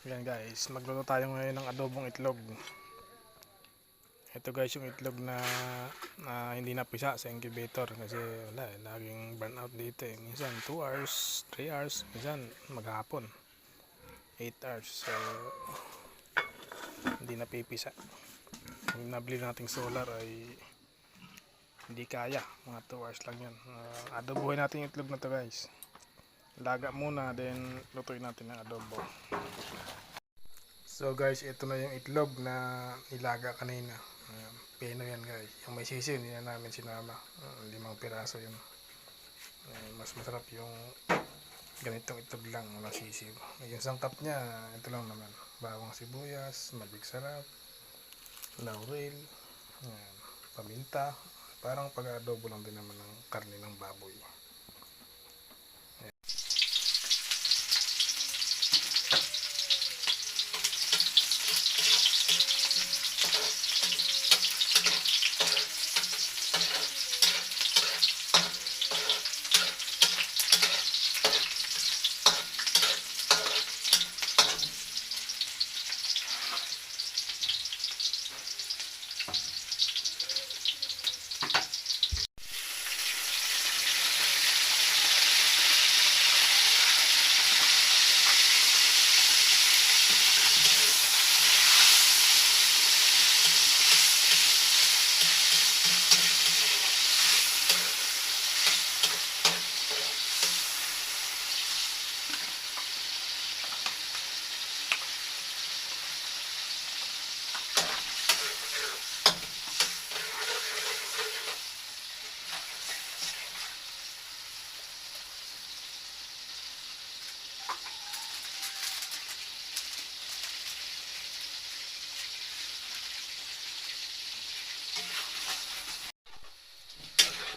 Ayan guys, magluto tayo ngayon ng adobong itlog. Ito guys yung itlog na hindi napisa sa incubator kasi wala laging burn out dito eh. Minsan 2 hours, 3 hours, minsan maghapon 8 hours. So hindi napipisa. Yung nabili nating solar ay hindi kaya, mga 2 hours lang yan. Adobohin natin yung itlog na to guys. Laga muna, then lutuin natin ng adobo. So guys, ito na yung itlog na nilaga kanina. Pino yan guys. Yung may sisiw, hindi na namin sinama. 5 piraso yun. Mas masarap yung ganitong itlog lang, walang sisiw. Yung sangkap niya, ito lang naman. Bawang sibuyas, magic sarap, laurel, paminta. Parang pag-adobo lang din naman ng karne ng baboy.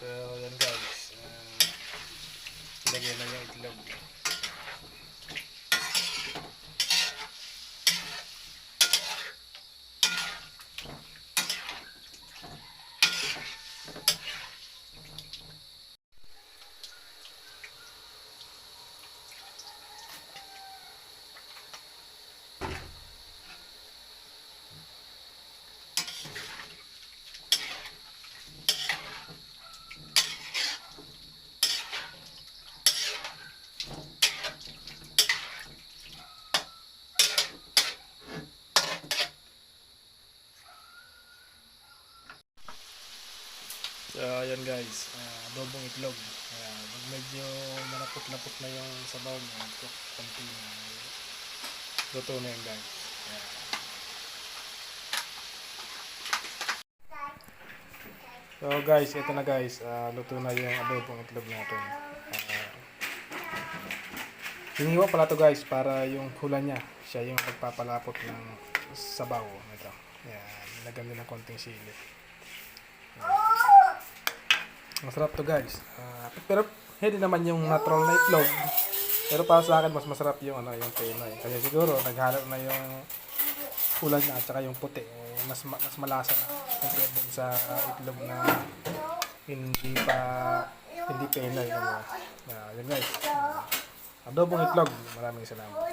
So yan guys, ilagay na yung itlog. So ayan guys, adobong itlog. Pag medyo malapot-lapot na yung sabaw niya, konti na luto na yan guys. So guys, ito na guys, luto na yung adobong itlog natin. Hiniwa pala to guys para yung hula niya, siya yung nagpapalapot ng sabaw. Ito. Yan, nilagyan din ng konting sili. Masarap to guys. Pero hindi naman yung natural na itlog. Pero para sa akin mas masarap yung yung Pinoy. Kasi siguro naghalo na yung kulay niya at saka yung puti. Mas malasa na compared din sa itlog na hindi Pinoy. Yun guys. Adobong itlog. Maraming salamat.